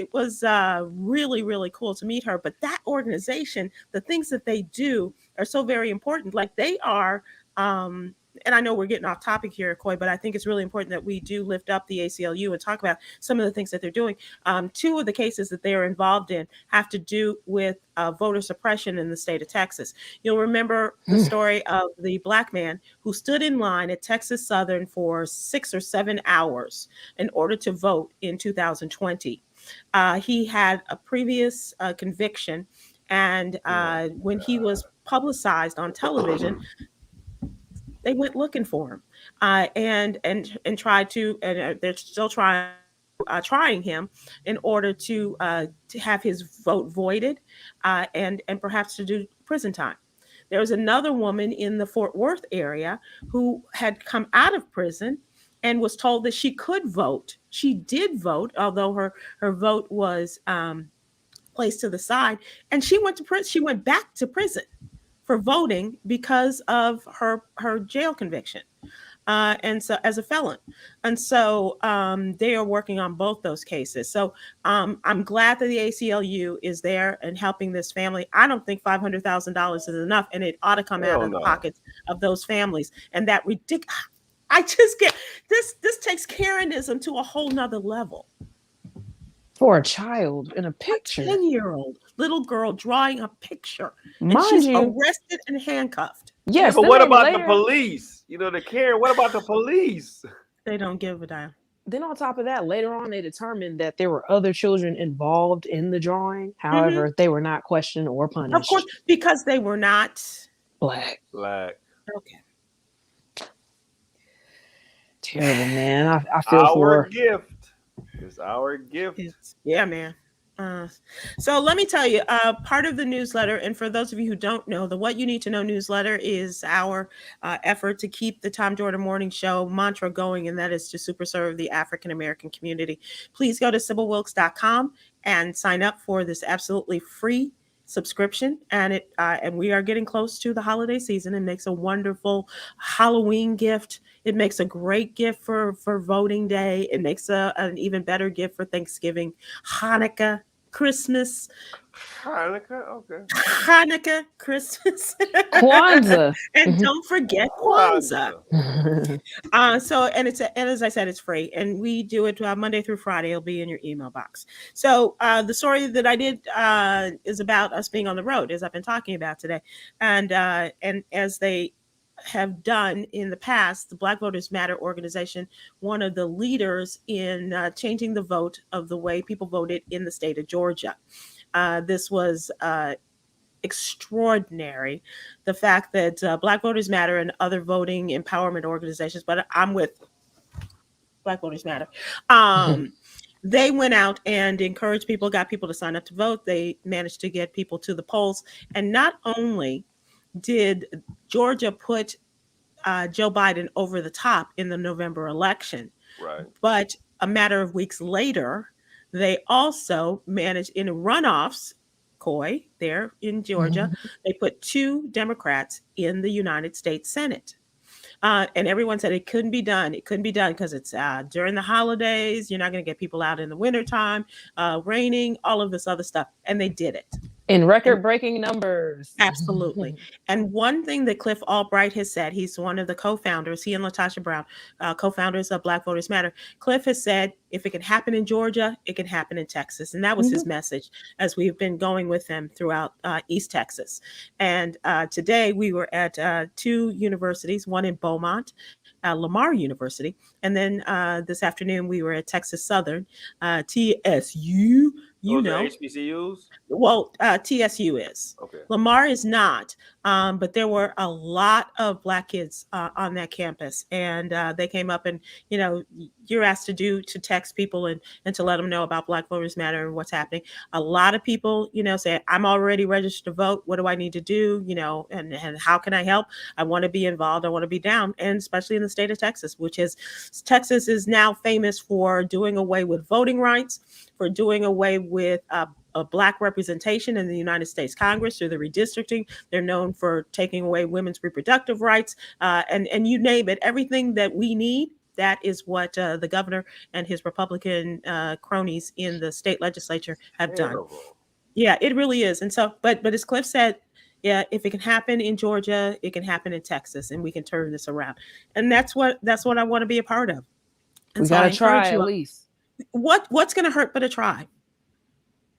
really, really cool to meet her. But that organization, the things that they do are so very important. Like they are. And I know we're getting off topic here, Coy, but I think it's really important that we do lift up the ACLU and talk about some of the things that they're doing. Two of the cases that they are involved in have to do with voter suppression in the state of Texas. You'll remember the story of the Black man who stood in line at Texas Southern for 6 or 7 hours in order to vote in 2020. He had a previous conviction, and when he was publicized on television, they went looking for him and tried to, and they're still trying him in order to have his vote voided and perhaps to do prison time. There was another woman in the Fort Worth area who had come out of prison and was told that she could vote. She did vote, although her vote was placed to the side, and she went to prison. She went back to prison for voting because of her jail conviction, and so as a felon. And so they are working on both those cases. So I'm glad that the ACLU is there and helping this family. I don't think $500,000 is enough, and it ought to come out of the pockets of those families. And that ridiculous. I just get this. This takes Karenism to a whole nother level. For a child in a picture, 10-year-old little girl drawing a picture, and mind she's you, arrested and handcuffed. Yes, but what about the police? The Karen. What about the police? They don't give a damn. Then on top of that, later on, they determined that there were other children involved in the drawing. However, they were not questioned or punished. Of course, because they were not black. Okay. Terrible, man. I feel our gift. It's our gift. Yeah, man. So let me tell you, part of the newsletter, and for those of you who don't know, the What You Need to Know newsletter is our effort to keep the Tom Jordan Morning Show mantra going, and that is to super serve the African American community. Please go to SybilWilkes.com and sign up for this absolutely free subscription, and we are getting close to the holiday season. It makes a wonderful Halloween gift. It makes a great gift for voting day. It makes an even better gift for Thanksgiving, Hanukkah, Christmas. Hanukkah, Christmas, Kwanzaa, and don't forget Kwanzaa. So, and as I said, it's free, and we do it Monday through Friday. It'll be in your email box. So, the story that I did is about us being on the road, as I've been talking about today, and as they have done in the past, the Black Voters Matter organization, one of the leaders in changing the vote of the way people voted in the state of Georgia. This was extraordinary. The fact that Black Voters Matter and other voting empowerment organizations, but I'm with Black Voters Matter. They went out and encouraged people, got people to sign up to vote. They managed to get people to the polls. And not only did Georgia put Joe Biden over the top in the November election. Right. But a matter of weeks later, they also managed in runoffs, Coy, there in Georgia, they put 2 Democrats in the United States Senate. And everyone said it couldn't be done. It couldn't be done because it's during the holidays. You're not going to get people out in the wintertime, raining, all of this other stuff. And they did it. In record-breaking numbers. Absolutely. And one thing that Cliff Albright has said, he's one of the co-founders, he and Latasha Brown, co-founders of Black Voters Matter. Cliff has said, if it can happen in Georgia, it can happen in Texas. And that was his message as we've been going with him throughout East Texas. And today we were at 2 universities, one in Beaumont, Lamar University. And then this afternoon we were at Texas Southern, TSU. Those are HBCUs? Well, TSU is. Okay. Lamar is not. But there were a lot of Black kids on that campus. And they came up and, you're asked to text people and to let them know about Black Voters Matter and what's happening. A lot of people, say, I'm already registered to vote. What do I need to do? And how can I help? I want to be involved. I want to be down. And especially in the state of Texas, Texas is now famous for doing away with voting rights, for doing away with a Black representation in the United States Congress through the redistricting. They're known for taking away women's reproductive rights, and you name it, everything that we need. That is what the governor and his Republican cronies in the state legislature have done. Yeah, it really is. And so, but as Cliff said, yeah, if it can happen in Georgia, it can happen in Texas, and we can turn this around. And that's what I want to be a part of. And we gotta try at least. What's going to hurt but a try?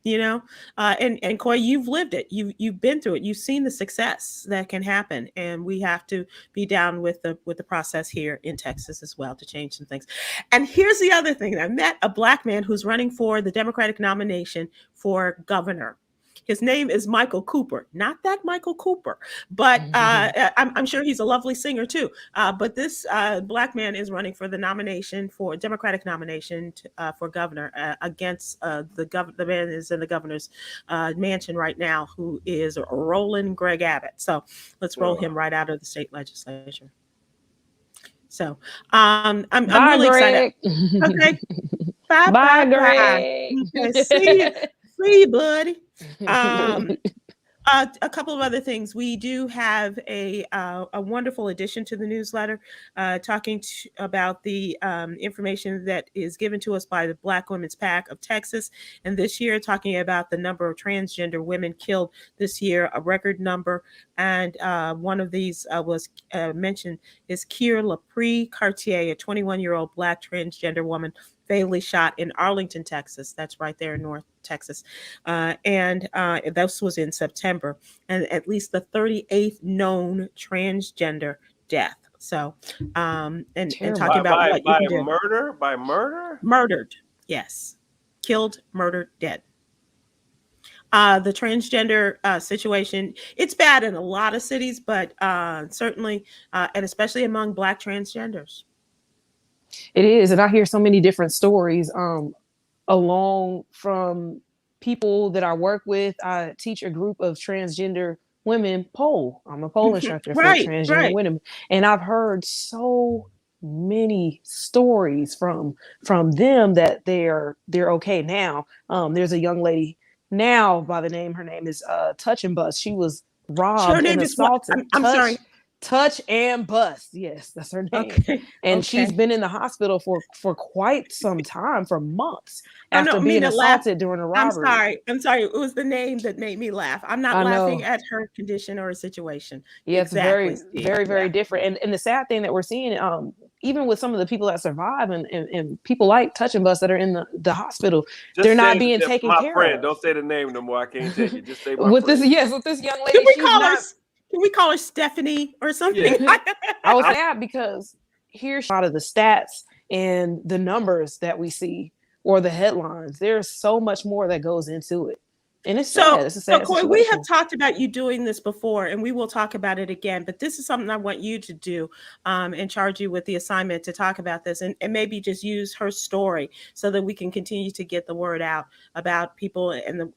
And Coy, you've lived it. You've been through it. You've seen the success that can happen, and we have to be down with the process here in Texas as well to change some things. And here's the other thing: I met a Black man who's running for the Democratic nomination for governor. His name is Michael Cooper, not that Michael Cooper, but I'm sure he's a lovely singer too. But this Black man is running for the nomination for Democratic nomination for governor against the man is in the governor's mansion right now, who is Roland Greg Abbott. So let's roll him right out of the state legislature. So I'm really excited. Okay, bye, Greg. Okay, see you, buddy. A couple of other things. We do have a wonderful addition to the newsletter, talking about the information that is given to us by the Black Women's PAC of Texas, and this year talking about the number of transgender women killed this year, a record number. And one of these was mentioned is Kier LaPree Cartier, a 21-year-old Black transgender woman fatally shot in Arlington, Texas. That's right there in North Texas. And this was in September, and at least the 38th known transgender death. So, and talking about what you can do. By murder? Murdered, yes. Killed, murdered, dead. The transgender situation, it's bad in a lot of cities, but certainly, and especially among Black transgenders. It is, and I hear so many different stories along from people that I work with. I teach a group of transgender women pole. I'm a pole instructor for transgender women, and I've heard so many stories from them that they're okay now. There's a young lady now by the name, her name is Touch and Bust. She was robbed and assaulted. I'm sorry. Touch and Bust. Yes, that's her name. Okay. And she's been in the hospital for quite some time, for months, after being assaulted during a robbery. I'm sorry. It was the name that made me laugh. I'm not laughing at her condition or a situation. Yeah, exactly. It's very different. And the sad thing that we're seeing, even with some of the people that survive and people like Touch and Bust that are in the hospital, they're not being taken care of. Don't say the name no more. I can't tell you. Just say my friend. With this young lady. Can we call her Stephanie or something? Yeah. I was sad because here's a lot of the stats and the numbers that we see or the headlines. There's so much more that goes into it. And it's sad. It's a sad Coy, we have talked about you doing this before, and we will talk about it again. But this is something I want you to do, and charge you with the assignment to talk about this, and maybe just use her story so that we can continue to get the word out about people, and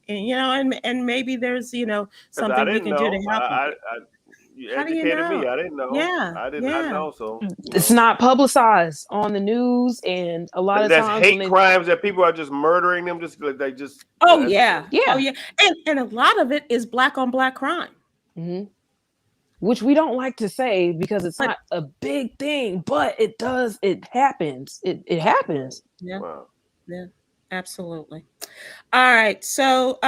maybe there's something we can do to help. You How do you educated me. know? I didn't know. Yeah, I did not yeah. know. So It's not publicized on the news, and a lot of there's times when hate they crimes that people are just murdering them. Just like they just. Oh That's, yeah. Oh yeah. yeah. And a lot of it is black on black crime. Mm-hmm. Which we don't like to say because it's But not a big thing, but it does. It happens. It happens. yeah, wow. yeah, absolutely. All right. So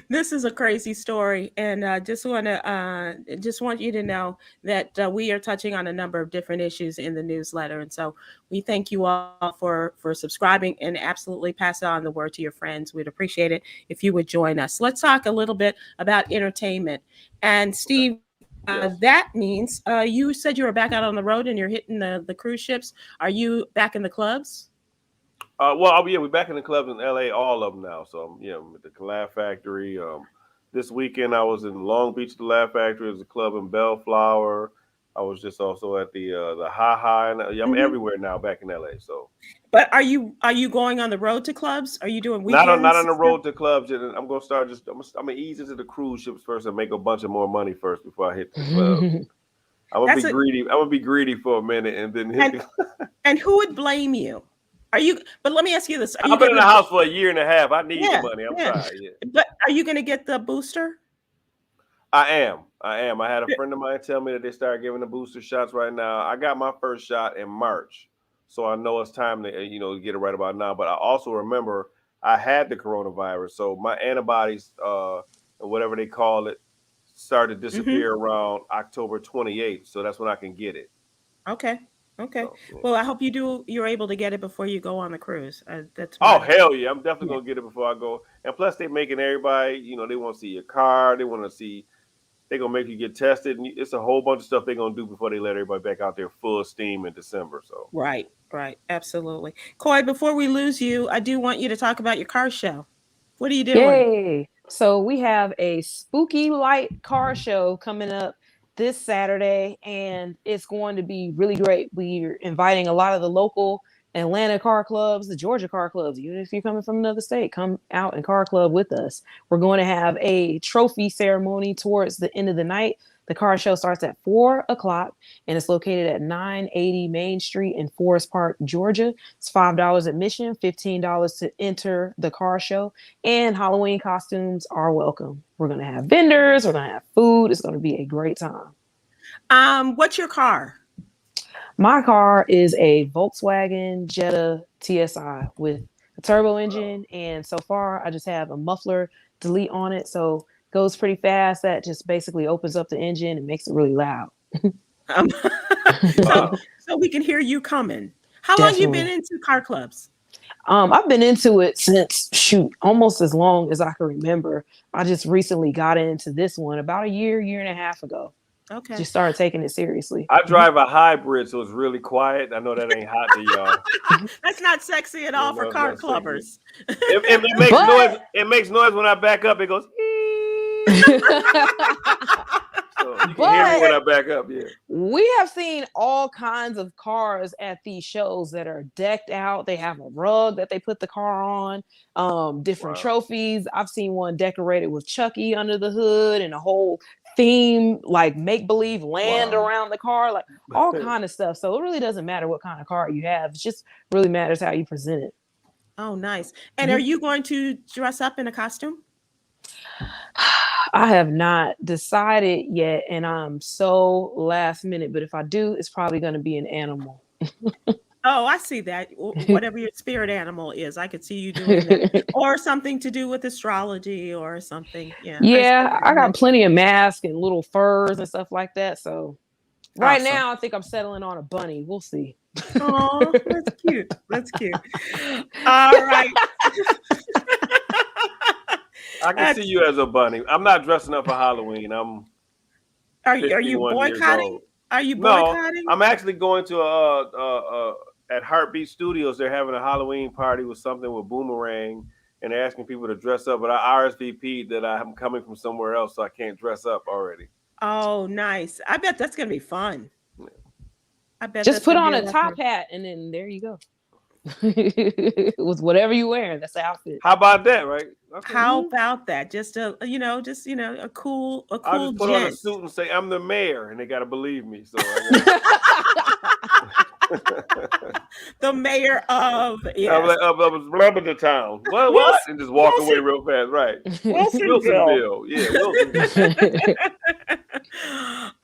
this is a crazy story, and just want you to know that we are touching on a number of different issues in the newsletter, and so we thank you all for subscribing and absolutely pass on the word to your friends. We'd appreciate it if you would join us. Let's talk a little bit about entertainment. And Steve, Yes. that means you said you were back out on the road and you're hitting the cruise ships. Are you back in the clubs? Well, yeah, we're back in the clubs in LA, all of them now. So, yeah, with the Laugh Factory. This weekend, I was in Long Beach, the Laugh Factory. There's a club in Bellflower. I was just also at the Ha Ha, and I'm Mhm. everywhere now, back in LA. So, But are you going on the road to clubs? Are you doing not weekends? on the road to clubs. And I'm gonna start I'm gonna ease into the cruise ships first and make a bunch of more money first before I hit the clubs. I'm gonna be That's it. greedy. I'm gonna be greedy for a minute and then hit And the. and who would blame you? Are you? But let me ask you this: Are you I've been in getting the the? house for a year and a half. I need the Yeah, money. I'm yeah. trying. Yeah. But are you going to get the booster? I am. I am. I had a friend of mine tell me that they started giving the booster shots right now. I got my first shot in March, so I know it's time to get it right about now. But I also remember I had the coronavirus, so my antibodies, or whatever they call it, started to Mm-hmm. disappear around October 28th. So that's when I can get it. Okay. Okay. So yeah. Well, I hope you're able to get it before you go on the cruise. That's Oh my hell yeah! I'm definitely yeah. gonna get it before I go. And plus, they making everybody, they want to see your car. They want to see. They're gonna make you get tested, and it's a whole bunch of stuff they're gonna do before they let everybody back out there full steam in December. So, Right. Right. Absolutely. Coy, before we lose you, I do want you to talk about your car show. What are you doing? Yay. So we have a spooky light car show coming up this Saturday, and it's going to be really great. We're inviting a lot of the local Atlanta car clubs, the Georgia car clubs. Even if you're coming from another state, come out and car club with us. We're going to have a trophy ceremony towards the end of the night. The car show starts at 4 o'clock, and it's located at 980 Main Street in Forest Park, Georgia. It's $5 admission, $15 to enter the car show, and Halloween costumes are welcome. We're going to have vendors, we're going to have food. It's going to be a great time. What's your car? My car is a Volkswagen Jetta TSI with a turbo engine, and so far I just have a muffler delete on it, so it goes pretty fast. That just basically opens up the engine and makes it really loud. Um, so wow. so we can hear you coming. How long you been Definitely. into car clubs? I've been into it since almost as long as I can remember. I just recently got into this one about a year and a half ago. Okay. Just started taking it seriously. I drive a hybrid, so it's really quiet. I know that ain't hot to y'all. That's not sexy at all for It's car not sexy. clubbers. It makes noise. It makes noise when I back up. It goes. So you can hear me when I back up. Yeah. We have seen all kinds of cars at these shows that are decked out. They have a rug that they put the car on, different Wow. trophies. I've seen one decorated with Chucky under the hood and a whole theme, like make-believe land Wow. around the car, like all kind of stuff. So it really doesn't matter what kind of car you have. It just really matters how you present it. Oh, nice. And are you going to dress up in a costume? I have not decided yet, and I'm so last minute. But if I do, it's probably going to be an animal. Oh, I see that. Whatever your spirit animal is, I could see you doing that, or something to do with astrology or something. Yeah, Yeah, I got plenty of masks and little furs and stuff like that. So right awesome. now, I think I'm settling on a bunny. We'll see. Oh, that's cute. That's cute. All right. I can see you as a bunny. I'm not dressing up for Halloween. Are you 51 years boycotting? old. Are you No, boycotting? I'm actually going to at Heartbeat Studios. They're having a Halloween party with something with Boomerang, and they're asking people to dress up. But I RSVP'd that I'm coming from somewhere else, so I can't dress up already. Oh, nice. I bet that's gonna be fun. I bet Just that's put gonna be on a a lot of top fun. hat, and then there you go. With whatever you wearing, that's the outfit. How about that, right? Okay. How about that? Just a cool I'll just put gent. on a suit and say I'm the mayor, and they gotta believe me. So the mayor of the town. What? And just walk away real fast, right? Wilsonville. Yeah, Wilsonville.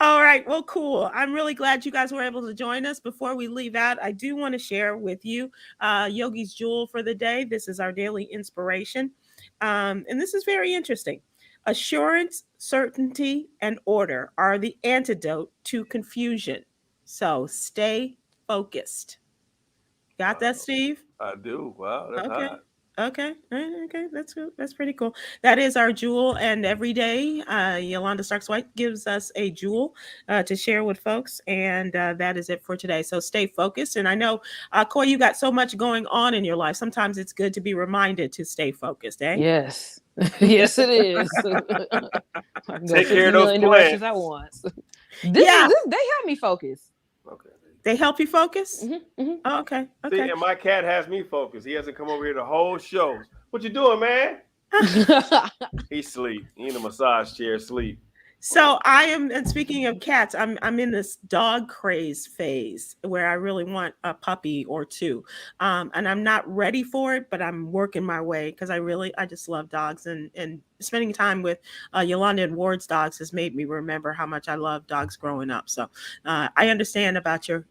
All right. Well, cool. I'm really glad you guys were able to join us. Before we leave out, I do want to share with you Yogi's Jewel for the day. This is our daily inspiration. And this is very interesting. Assurance, certainty, and order are the antidote to confusion. So stay focused. Got that, Steve? I do. Wow, that's hot. Okay. That's good. That's pretty cool. That is our jewel, and every day, Yolanda Starks-White gives us a jewel to share with folks, and that is it for today. So stay focused. And I know, Coy, you got so much going on in your life. Sometimes it's good to be reminded to stay focused, eh? Yes. Yes, it is. Take care of those plans at once. They help me focus. Okay. They help you focus? Mm-hmm, mm-hmm. Oh, okay. See, and my cat has me focused. He hasn't come over here the whole show. What you doing, man? He sleep. He in a massage chair, sleep. So I am, and speaking of cats, I'm in this dog craze phase where I really want a puppy or two. And I'm not ready for it, but I'm working my way because I just love dogs, and spending time with Yolanda and Ward's dogs has made me remember how much I love dogs growing up. So I understand about your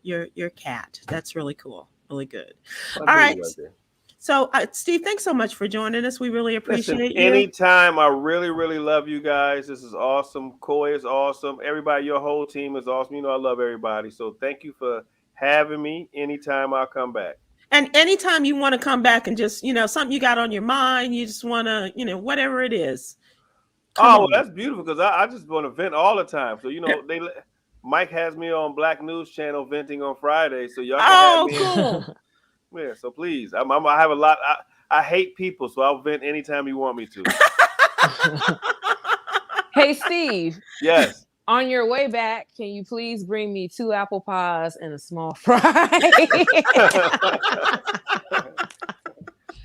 cat. That's really cool. Really good. All right. So, Steve, thanks so much for joining us. We really appreciate you. Anytime. I really, really love you guys. This is awesome. Coy is awesome. Everybody, your whole team is awesome. You know, I love everybody. So thank you for having me. Anytime I'll come back. And anytime you want to come back and just, something you got on your mind, you just want to, whatever it is. Well, that's beautiful because I just want to vent all the time. So, Mike has me on Black News Channel venting on Friday. So y'all can have me. Cool. Yeah, so please, I have a lot. I hate people, so I'll vent anytime you want me to. Hey, Steve. Yes. On your way back, can you please bring me 2 apple pies and a small fry?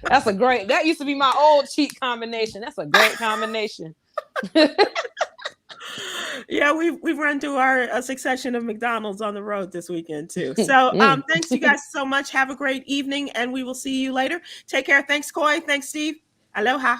That used to be my old cheat combination. That's a great combination. Yeah, we've run through our succession of McDonald's on the road this weekend too. So thanks you guys so much. Have a great evening, and we will see you later. Take care. Thanks, Coy. Thanks, Steve. Aloha.